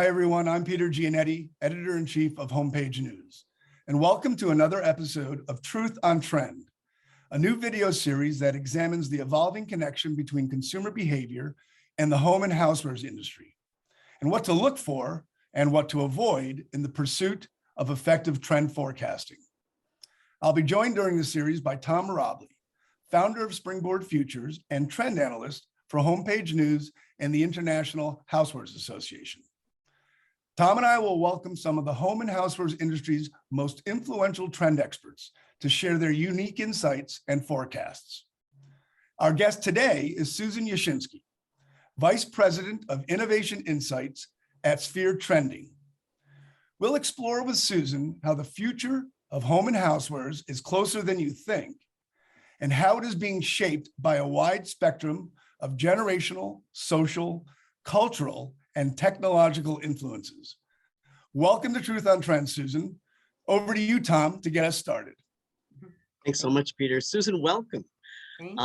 Hi, everyone. I'm Peter Giannetti, Editor-in-Chief of Homepage News, and welcome to another episode of Truth on Trend, a new video series that examines the evolving connection between consumer behavior and the home and housewares industry, and what to look for and what to avoid in the pursuit of effective trend forecasting. I'll be joined during the series by Tom Mirabile, founder of Springboard Futures and trend analyst for Homepage News and the International Housewares Association. Tom and I will welcome some of the home and housewares industry's most influential trend experts to share their unique insights and forecasts. Our guest today is Susan Yashinsky, Vice President of Innovation Insights at Sphere Trending. We'll explore with Susan how the future of home and housewares is closer than you think, and how it is being shaped by a wide spectrum of generational, social, cultural, and technological influences. Welcome to Truth on Trend, Susan. Over to you, Tom, to get us started. Thanks so much, Peter. Susan, welcome. Thank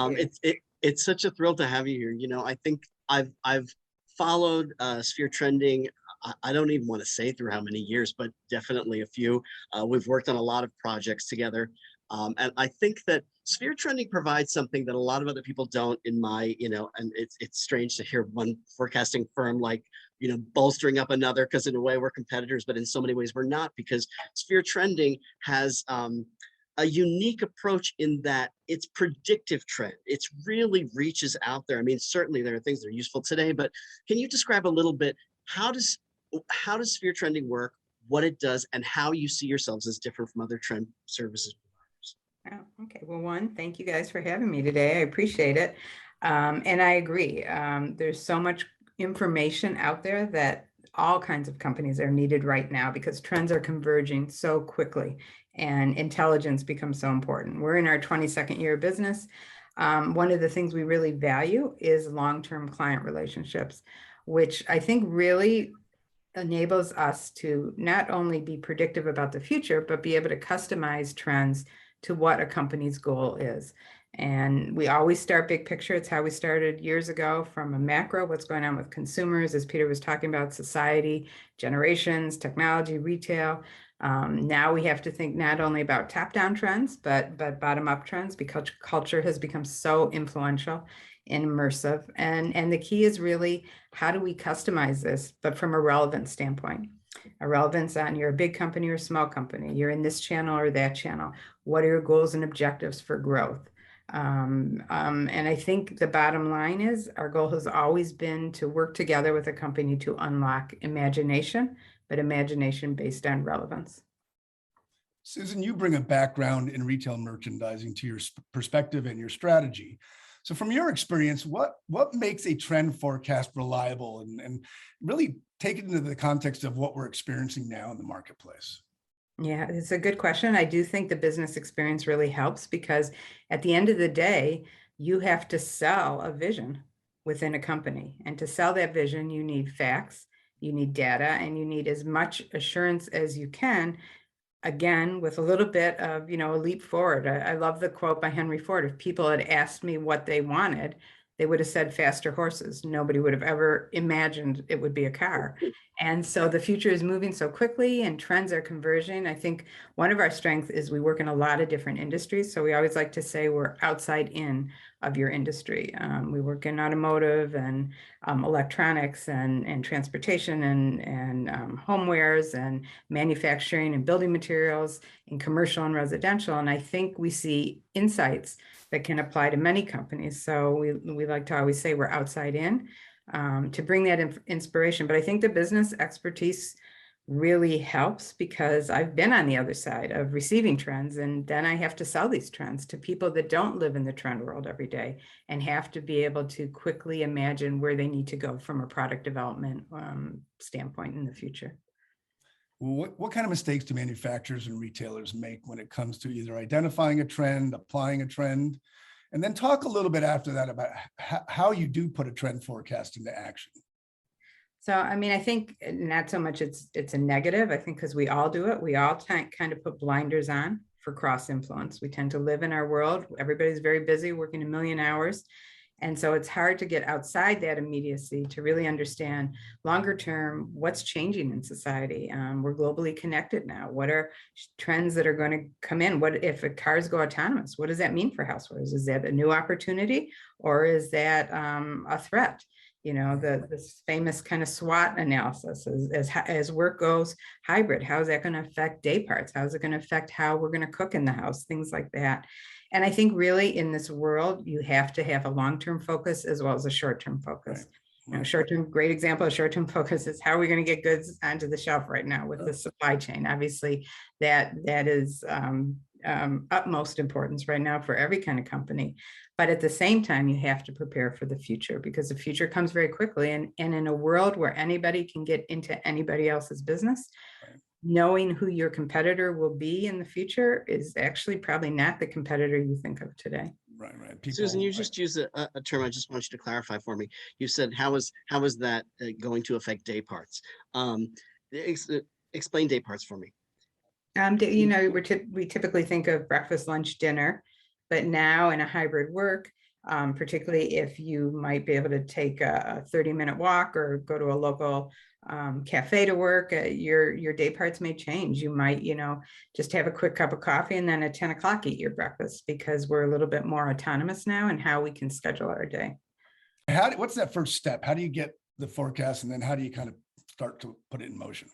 you. It's such a thrill to have you here. You know, I think I've followed Sphere Trending. I don't even want to say through how many years, but definitely a few. We've worked on a lot of projects together. And I think that Sphere Trending provides something that a lot of other people don't in my, and it's strange to hear one forecasting firm like, bolstering up another, because in a way we're competitors, but in so many ways we're not, because Sphere Trending has a unique approach in that it's predictive trend. It really reaches out there. I mean, certainly there are things that are useful today, but can you describe a little bit, how does Sphere Trending work, what it does, and how you see yourselves as different from other trend services? Oh, okay. Well, one, thank you guys for having me today. I appreciate it. And I agree. There's so much information out there that all kinds of companies are needed right now because trends are converging so quickly and intelligence becomes so important. We're in our 22nd year of business. One of the things we really value is long-term client relationships, which I think really enables us to not only be predictive about the future, but be able to customize trends to what a company's goal is. And we always start big picture. It's how we started years ago, from a macro, what's going on with consumers, as Peter was talking about, society, generations, technology, retail. Now we have to think not only about top-down trends, but bottom-up trends, because culture has become so influential and immersive. And the key is really, how do we customize this, but from a relevance standpoint? A relevance on, you're a big company or a small company, you're in this channel or that channel. What are your goals and objectives for growth? And I think the bottom line is, our goal has always been to work together with a company to unlock imagination, but imagination based on relevance. Susan, you bring a background in retail merchandising to your perspective and your strategy. So from your experience, what makes a trend forecast reliable and really take it into the context of what we're experiencing now in the marketplace? Yeah, it's a good question. I do think the business experience really helps, because at the end of the day, you have to sell a vision within a company. And to sell that vision, you need facts, you need data, and you need as much assurance as you can. Again, with a little bit of, a leap forward. I love the quote by Henry Ford. If people had asked me what they wanted, they would have said faster horses. Nobody would have ever imagined it would be a car. And so the future is moving so quickly and trends are converging. I think one of our strengths is we work in a lot of different industries. So we always like to say we're outside in of your industry. We work in automotive and electronics and transportation and homewares and manufacturing and building materials and commercial and residential. And I think we see insights that can apply to many companies. So we like to always say we're outside in to bring that inspiration. But I think the business expertise really helps, because I've been on the other side of receiving trends, and then I have to sell these trends to people that don't live in the trend world every day and have to be able to quickly imagine where they need to go from a product development standpoint in the future. What kind of mistakes do manufacturers and retailers make when it comes to either identifying a trend, applying a trend, and then talk a little bit after that about how you do put a trend forecast into action? So, I mean, I think not so much it's a negative. I think because we all do it, we all kind of put blinders on for cross influence. We tend to live in our world. Everybody's very busy, working a million hours. And so it's hard to get outside that immediacy to really understand longer term what's changing in society. We're globally connected now. What are trends that are going to come in? What if cars go autonomous? What does that mean for housewares? Is that a new opportunity, or is that a threat? You know, this famous kind of SWOT analysis as work goes hybrid, how is that going to affect day parts? How is it going to affect how we're going to cook in the house? Things like that. And I think really in this world, you have to have a long-term focus as well as a short-term focus. Right. You know, short-term, great example of short-term focus is how are we going to get goods onto the shelf right now with the supply chain. Obviously, that is utmost importance right now for every kind of company. But at the same time, you have to prepare for the future, because the future comes very quickly. And in a world where anybody can get into anybody else's business, Right. Knowing who your competitor will be in the future is actually probably not the competitor you think of today. Right. Susan, you just used a term I just want you to clarify for me. You said, how is that going to affect day parts? Explain day parts for me. You know, we typically think of breakfast, lunch, dinner, but now in a hybrid work, particularly if you might be able to take a 30-minute walk or go to a local cafe to work, your day parts may change. You might, you know, just have a quick cup of coffee and then at 10 o'clock eat your breakfast, because we're a little bit more autonomous now in how we can schedule our day. What's that first step? How do you get the forecast, and then how do you kind of start to put it in motion?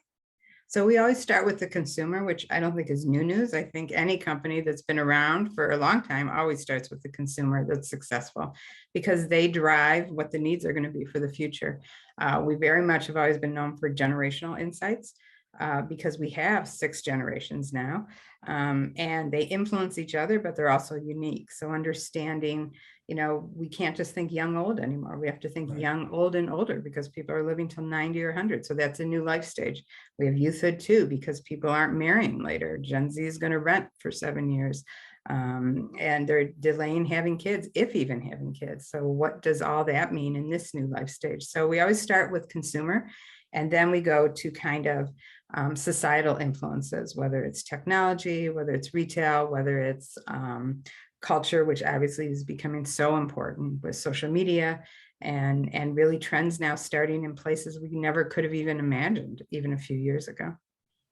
So we always start with the consumer, which I don't think is new news. I think any company that's been around for a long time always starts with the consumer that's successful, because they drive what the needs are going to be for the future. We very much have always been known for generational insights, because we have 6 generations now, and they influence each other, but they're also unique. So understanding, you know, we can't just think young, old anymore. We have to think young, old, and older, because people are living till 90 or 100. So that's a new life stage. We have youthhood too, because people aren't marrying later. Gen Z is going to rent for 7 years. And they're delaying having kids, if even having kids. So what does all that mean in this new life stage? So we always start with consumer, and then we go to kind of societal influences, whether it's technology, whether it's retail, whether it's culture, which obviously is becoming so important with social media, and really trends now starting in places we never could have even imagined even a few years ago.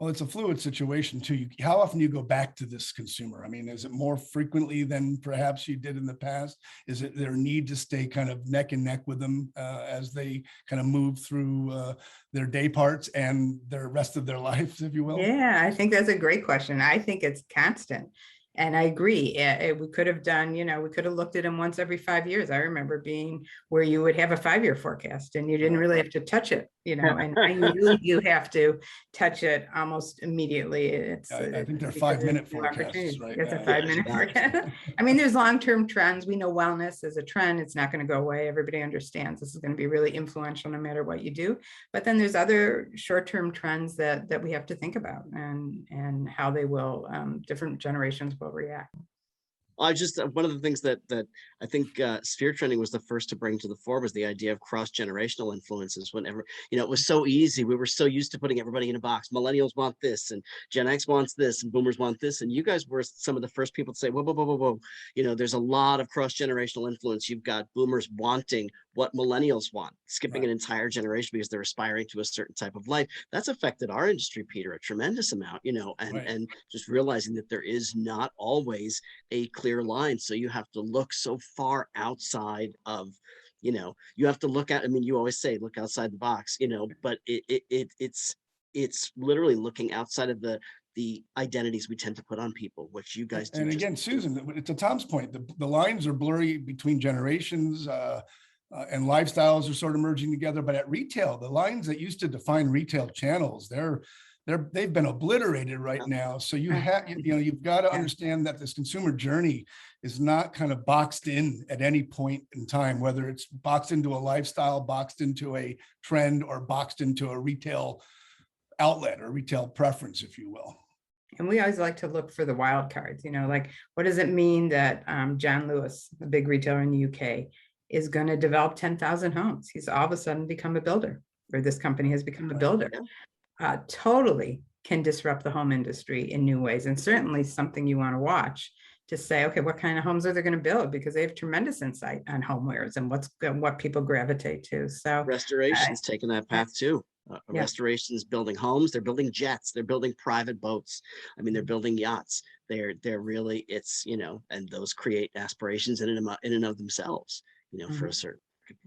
Well, it's a fluid situation too. How often do you go back to this consumer? I mean, is it more frequently than perhaps you did in the past? Is it their need to stay kind of neck and neck with them as they kind of move through their day parts and their rest of their lives, if you will? Yeah, I think that's a great question. I think it's constant. And I agree. We could have done, you know, we could have looked at them once every 5 years. I remember being where you would have a 5-year forecast and you didn't really have to touch it, you know, and you have to touch it almost immediately. I think they're 5-minute forecasts, right? It's a 5-minute forecast. I mean, there's long-term trends. We know wellness is a trend. It's not going to go away. Everybody understands this is going to be really influential no matter what you do. But then there's other short-term trends that we have to think about, and how they will, different generations will react. I just, one of the things that I think sphere trending was the first to bring to the fore was the idea of cross-generational influences. Whenever, you know, it was so easy. We were so used to putting everybody in a box. Millennials want this, and Gen X wants this, and boomers want this. And you guys were some of the first people to say, whoa, whoa, whoa, whoa, whoa. You know, there's a lot of cross-generational influence. You've got boomers wanting what millennials want, skipping an entire generation because they're aspiring to a certain type of life. That's affected our industry, Peter, a tremendous amount, you know, and just realizing that there is not always a clear line. So you have to look so far outside of, you know, you have to look at, I mean, you always say, look outside the box, you know, but it's literally looking outside of the identities we tend to put on people, which you guys do. And again, Susan, to Tom's point, the lines are blurry between generations, and lifestyles are sort of merging together. But at retail, the lines that used to define retail channels, they've been obliterated right now. So you have, you know, you've got to understand that this consumer journey is not kind of boxed in at any point in time, whether it's boxed into a lifestyle, boxed into a trend, or boxed into a retail outlet or retail preference, if you will. And we always like to look for the wild cards, you know, like, what does it mean that John Lewis, a big retailer in the UK, is going to develop 10,000 homes? He's all of a sudden become a builder, or this company has become a builder. Totally can disrupt the home industry in new ways, and certainly something you want to watch to say, okay, what kind of homes are they going to build? Because they have tremendous insight on homewares and what people gravitate to. So Restoration's taking that path too. Yeah. Restoration's building homes, they're building jets, they're building private boats. I mean, they're building yachts. They're really, it's, and those create aspirations in and of themselves, for a certain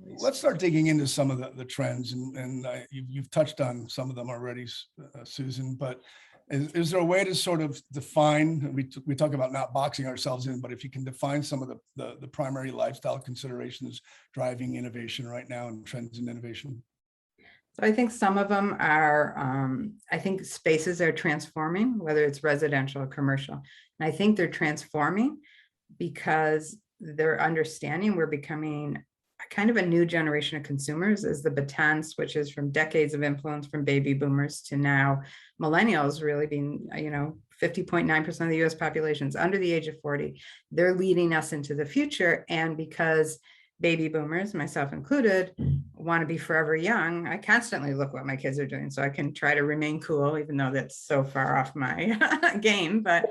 place. Let's start digging into some of the trends, and you've touched on some of them already, Susan, but is there a way to sort of define, we talk about not boxing ourselves in, but if you can define some of the primary lifestyle considerations driving innovation right now and trends in innovation? So I think some of them are, I think spaces are transforming, whether it's residential or commercial. And I think they're transforming because they're understanding we're becoming kind of a new generation of consumers as the baton switches from decades of influence from baby boomers to now millennials really being, 50.9% of the US population is under the age of 40. They're leading us into the future. And because baby boomers, myself included, want to be forever young, I constantly look what my kids are doing so I can try to remain cool, even though that's so far off my game. But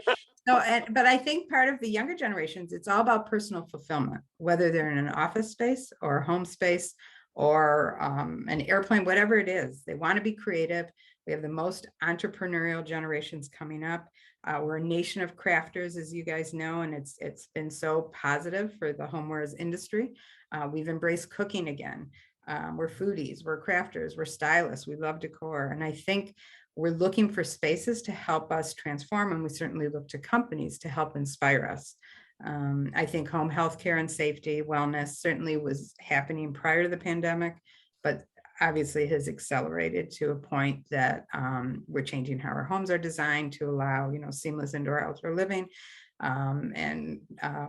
I think part of the younger generations, it's all about personal fulfillment, whether they're in an office space or a home space or an airplane, whatever it is. They want to be creative. We have the most entrepreneurial generations coming up. We're a nation of crafters, as you guys know, and it's been so positive for the homewares industry. We've embraced cooking again. We're foodies, we're crafters, we're stylists, we love decor. And I think we're looking for spaces to help us transform, and we certainly look to companies to help inspire us. I think home healthcare and safety, wellness certainly was happening prior to the pandemic, but obviously has accelerated to a point that we're changing how our homes are designed to allow, seamless indoor-outdoor living. And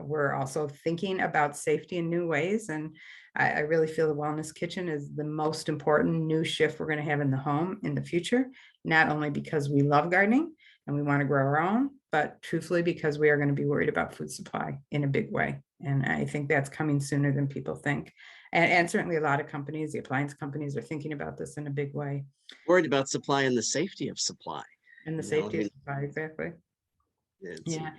we're also thinking about safety in new ways. And I really feel the wellness kitchen is the most important new shift we're going to have in the home in the future, not only because we love gardening and we want to grow our own, but truthfully because we are going to be worried about food supply in a big way. And I think that's coming sooner than people think. And certainly a lot of companies, the appliance companies, are thinking about this in a big way. Worried about supply and the safety of supply. And the safety of supply, exactly. Yeah.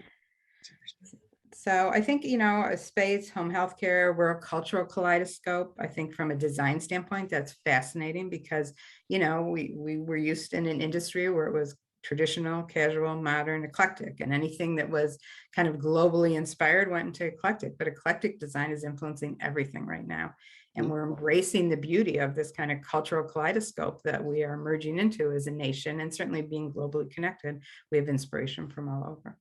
So I think, a space, home healthcare, we're a cultural kaleidoscope. I think from a design standpoint, that's fascinating because, we were used in an industry where it was traditional, casual, modern, eclectic, and anything that was kind of globally inspired went into eclectic, but eclectic design is influencing everything right now. And we're embracing the beauty of this kind of cultural kaleidoscope that we are merging into as a nation, and certainly being globally connected, we have inspiration from all over.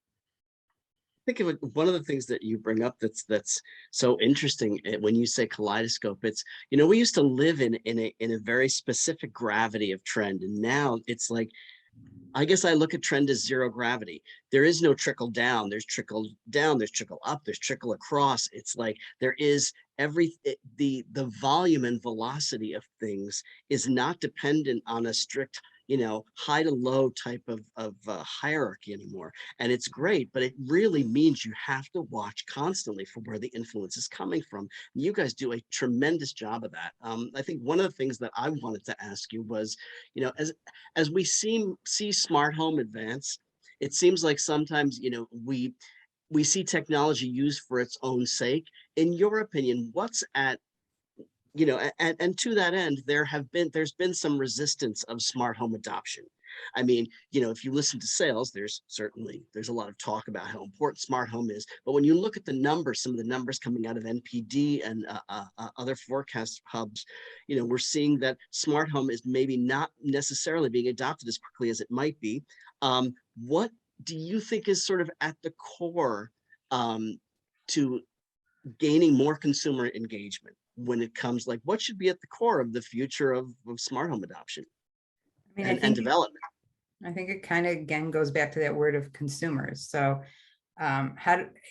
I think of one of the things that you bring up that's so interesting when you say kaleidoscope. It's, we used to live in a very specific gravity of trend, and now it's like, I guess I look at trend as zero gravity. There is no trickle down. There's trickle down. There's trickle up. There's trickle across. It's like there is the volume and velocity of things is not dependent on a strict, high to low type of hierarchy anymore. And it's great, but it really means you have to watch constantly for where the influence is coming from. You guys do a tremendous job of that. I think one of the things that I wanted to ask you was, as we see smart home advance, it seems like sometimes, we see technology used for its own sake. In your opinion, what's at and to that end, there's been some resistance of smart home adoption. I mean, if you listen to sales, there's a lot of talk about how important smart home is. But when you look at the numbers, some of the numbers coming out of NPD and other forecast hubs, we're seeing that smart home is maybe not necessarily being adopted as quickly as it might be. What do you think is sort of at the core to gaining more consumer engagement when it comes, like, what should be at the core of the future of smart home adoption and development? I think it kind of, again, goes back to that word of consumers. So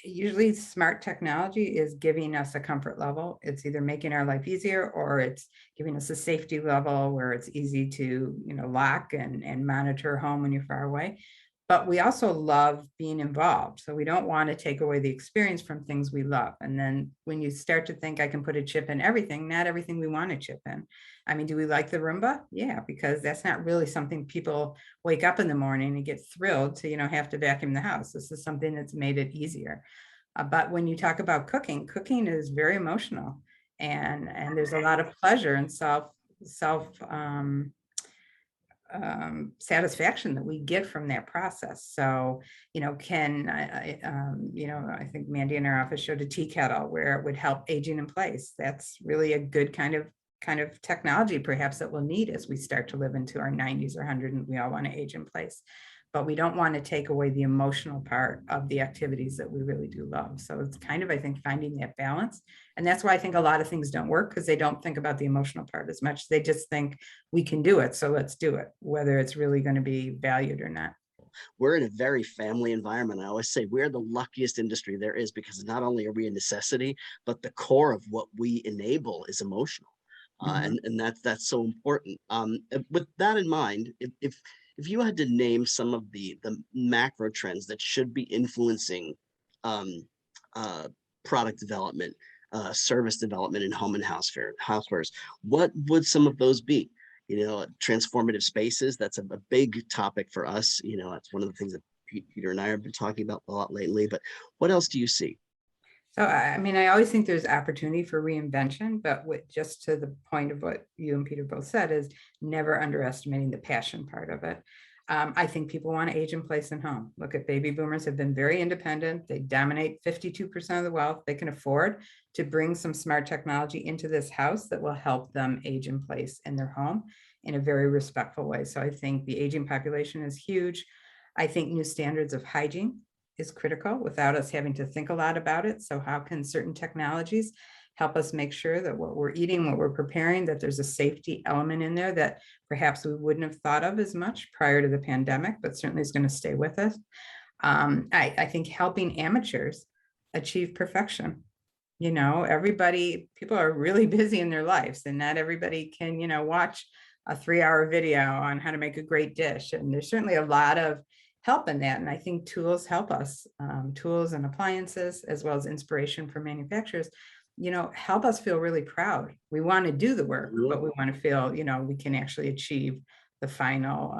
usually smart technology is giving us a comfort level. It's either making our life easier or it's giving us a safety level where it's easy to, lock and monitor home when you're far away. but we also love being involved. So we don't want to take away the experience from things we love. And then when you start to think I can put a chip in everything, not everything we want to chip in. I mean, do we like the Roomba? Yeah, because that's not really something people wake up in the morning and get thrilled to, have to vacuum the house. This is something that's made it easier. But when you talk about cooking, cooking is very emotional, and there's a lot of pleasure and self satisfaction that we get from that process. So, I think Mandy in our office showed a tea kettle where it would help aging in place. That's really a good kind of technology perhaps that we'll need as we start to live into our 90s or 100, and we all want to age in place. But we don't want to take away the emotional part of the activities that we really do love. So it's kind of, I think, finding that balance. And that's why I think a lot of things don't work, because they don't think about the emotional part as much. They just think we can do it, so let's do it, whether it's really going to be valued or not. We're in a very family environment. I always say we're the luckiest industry there is, because not only are we a necessity, but the core of what we enable is emotional. And that's so important. With that in mind, if you had to name some of the macro trends that should be influencing product development, service development in home and housewares, what would some of those be? Transformative spaces, that's a big topic for us. That's one of the things that Peter and I have been talking about a lot lately, but what else do you see? So, I mean, I always think there's opportunity for reinvention, but just to the point of what you and Peter both said, is never underestimating the passion part of it. I think people want to age in place and home. Look at baby boomers have been very independent. They dominate 52% of the wealth. They can afford to bring some smart technology into this house that will help them age in place in their home in a very respectful way. So I think the aging population is huge. I think new standards of hygiene is critical without us having to think a lot about it. So how can certain technologies help us make sure that what we're eating, what we're preparing, that there's a safety element in there that perhaps we wouldn't have thought of as much prior to the pandemic, but certainly is going to stay with us. I think helping amateurs achieve perfection. People are really busy in their lives, and not everybody can, watch a 3-hour video on how to make a great dish. And there's certainly a lot of help in that. And I think tools help us, tools and appliances, as well as inspiration for manufacturers, help us feel really proud. We want to do the work, but we want to feel, we can actually achieve the final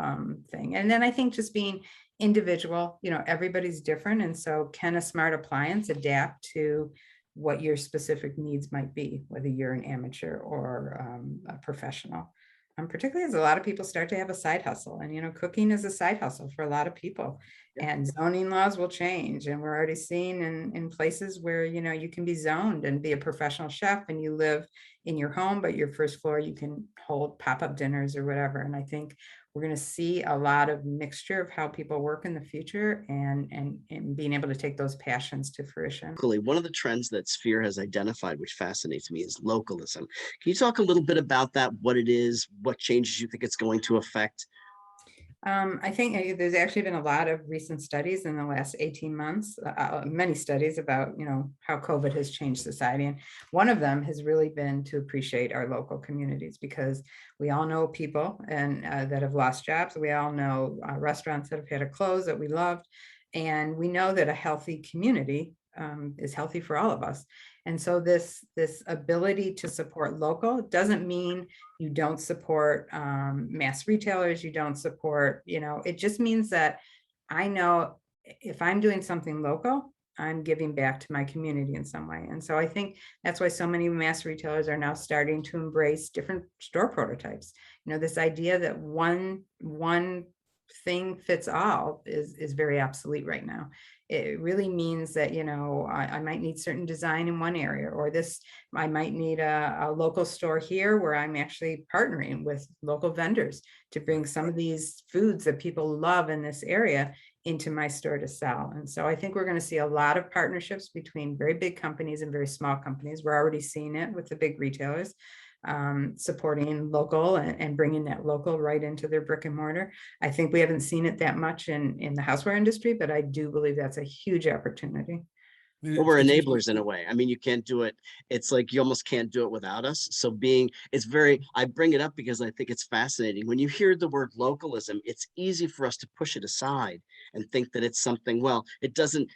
thing. And then I think just being individual, everybody's different. And so can a smart appliance adapt to what your specific needs might be, whether you're an amateur or a professional? Particularly as a lot of people start to have a side hustle, and cooking is a side hustle for a lot of people. And zoning laws will change, and we're already seeing in places where you can be zoned and be a professional chef, and you live in your home, but your first floor you can hold pop-up dinners or whatever. And I think we're going to see a lot of mixture of how people work in the future, and being able to take those passions to fruition. One of the trends that Sphere has identified, which fascinates me, is localism. Can you talk a little bit about that, what it is, what changes you think it's going to affect? I think there's actually been a lot of recent studies in the last 18 months, many studies about, how COVID has changed society. And one of them has really been to appreciate our local communities, because we all know people and that have lost jobs. We all know restaurants that have had to close that we loved. And we know that a healthy community is healthy for all of us. And so this ability to support local doesn't mean you don't support mass retailers, you don't support, it just means that I know if I'm doing something local, I'm giving back to my community in some way. And so I think that's why so many mass retailers are now starting to embrace different store prototypes. This idea that one thing fits all is very obsolete right now. It really means that, I might need certain design in one area, or I might need a local store here where I'm actually partnering with local vendors to bring some of these foods that people love in this area into my store to sell. And so I think we're going to see a lot of partnerships between very big companies and very small companies. We're already seeing it with the big retailers. Supporting local and bringing that local right into their brick and mortar. I think we haven't seen it that much in the houseware industry, but I do believe that's a huge opportunity. Well, we're enablers in a way. I mean, you can't do it. It's like you almost can't do it without us. So I bring it up because I think it's fascinating. When you hear the word localism, it's easy for us to push it aside and think that it's something, well, it doesn't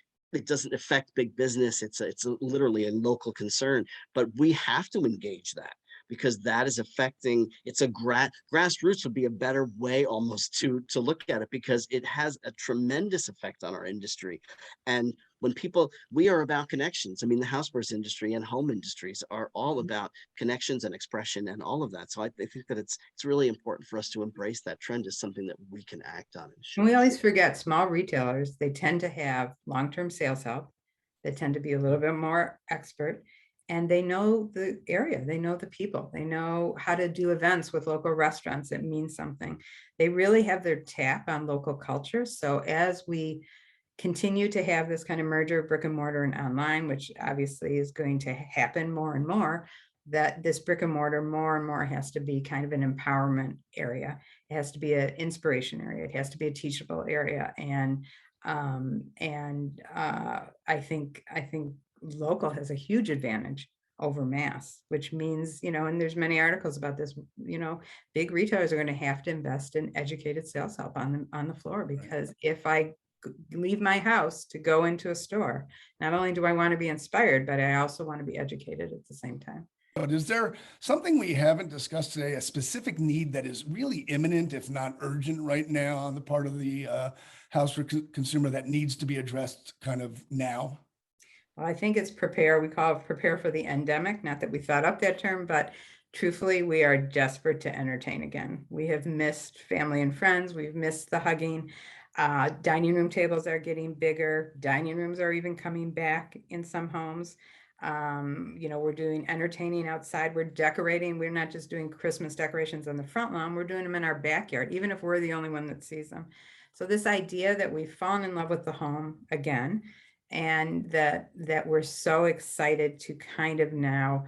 affect big business. It's literally a local concern, but we have to engage that, because that is affecting, it's a grassroots would be a better way almost to look at it, because it has a tremendous effect on our industry. And when we are about connections. I mean, the housewares industry and home industries are all about connections and expression and all of that. So I think that it's really important for us to embrace that trend as something that we can act on. And we always forget small retailers, they tend to have long-term sales help. They tend to be a little bit more expert, and they know the area, they know the people, they know how to do events with local restaurants. It means something. They really have their tap on local culture. So as we continue to have this kind of merger of brick and mortar and online, which obviously is going to happen more and more, that this brick and mortar more and more has to be kind of an empowerment area. It has to be an inspiration area. It has to be a teachable area. And I think local has a huge advantage over mass, which means, and there's many articles about this, big retailers are going to have to invest in educated sales help on the floor, because if I leave my house to go into a store, not only do I want to be inspired, but I also want to be educated at the same time. But is there something we haven't discussed today, a specific need that is really imminent, if not urgent right now on the part of the housewares consumer that needs to be addressed kind of now? Well, I think it's prepare. We call it prepare for the endemic. Not that we thought up that term, but truthfully, we are desperate to entertain again. We have missed family and friends. We've missed the hugging. Dining room tables are getting bigger. Dining rooms are even coming back in some homes. We're doing entertaining outside. We're decorating. We're not just doing Christmas decorations on the front lawn. We're doing them in our backyard, even if we're the only one that sees them. So this idea that we've fallen in love with the home again, and that we're so excited to kind of now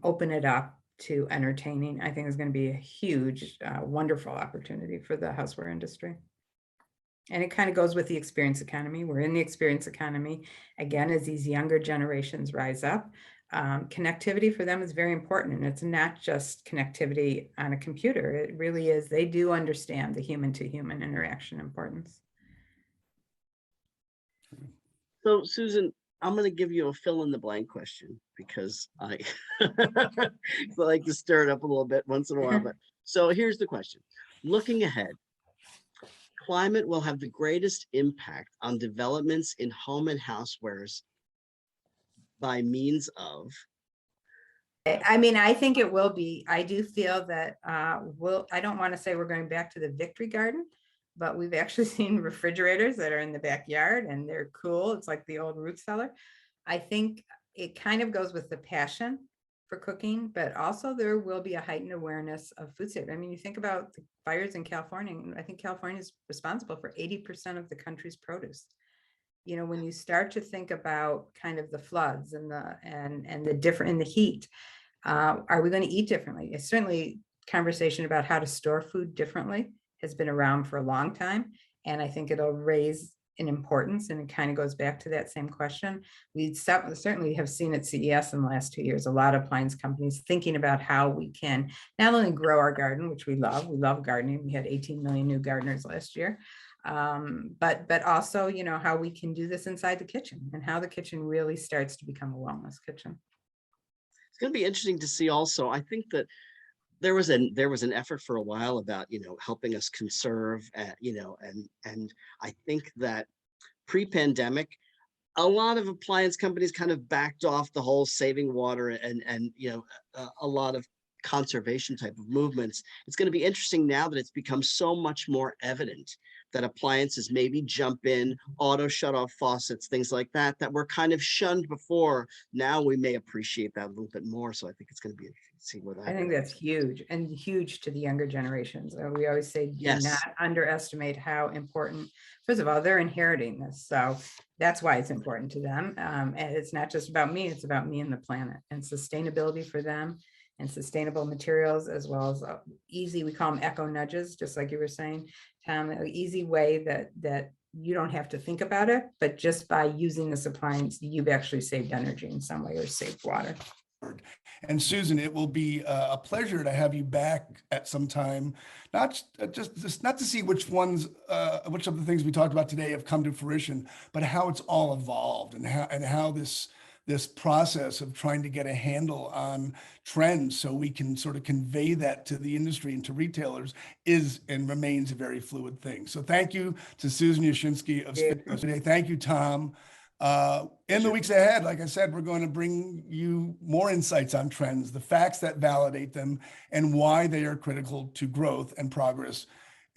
open it up to entertaining, I think is going to be a huge, wonderful opportunity for the houseware industry. And it kind of goes with the experience economy. We're in the experience economy. Again, as these younger generations rise up, connectivity for them is very important. And it's not just connectivity on a computer. It really is. They do understand the human to human interaction importance. So Susan, I'm going to give you a fill in the blank question, because I like to stir it up a little bit once in a while. But so here's the question. Looking ahead, climate will have the greatest impact on developments in home and housewares by means of? I mean, I think it will be. I do feel that I don't want to say we're going back to the Victory Garden, but we've actually seen refrigerators that are in the backyard and they're cool. It's like the old root cellar. I think it kind of goes with the passion for cooking, but also there will be a heightened awareness of food safety. I mean, you think about the fires in California, and I think California is responsible for 80% of the country's produce. When you start to think about kind of the floods and the different in the heat, are we going to eat differently? It's certainly conversation about how to store food differently has been around for a long time. And I think it'll raise in importance, and it kind of goes back to that same question. We certainly have seen at CES in the last 2 years, a lot of appliance companies thinking about how we can not only grow our garden, which we love gardening. We had 18 million new gardeners last year. But also, how we can do this inside the kitchen, and how the kitchen really starts to become a wellness kitchen. It's going to be interesting to see also. I think that there was an effort for a while about, helping us conserve, and I think that pre-pandemic, a lot of appliance companies kind of backed off the whole saving water and a lot of conservation type of movements. It's going to be interesting now that it's become so much more evident that appliances maybe jump in, auto shut off faucets, things like that were kind of shunned before. Now we may appreciate that a little bit more. So I think it's going to be interesting to see where that I think that's huge, and huge to the younger generations. We always say, do Yes. not underestimate how important, first of all, they're inheriting this. So that's why it's important to them. And it's not just about me, it's about me and the planet, and sustainability for them, and sustainable materials, as well as easy, we call them eco nudges, just like you were saying, Tom, an easy way that you don't have to think about it, but just by using this appliance, you've actually saved energy in some way or saved water. And Susan, it will be a pleasure to have you back at some time, not not to see which of the things we talked about today have come to fruition, but how it's all evolved and how this process of trying to get a handle on trends so we can sort of convey that to the industry and to retailers is and remains a very fluid thing. So thank you to Susan Yashinsky of Springboard today. Thank you, Tom. In the weeks ahead, like I said, we're going to bring you more insights on trends, the facts that validate them, and why they are critical to growth and progress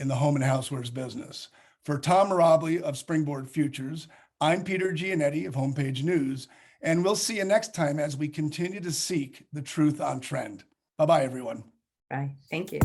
in the home and housewares business. For Tom Mirabile of Springboard Futures, I'm Peter Giannetti of Homepage News, and we'll see you next time as we continue to seek the truth on trend. Bye-bye, everyone. Bye. Thank you.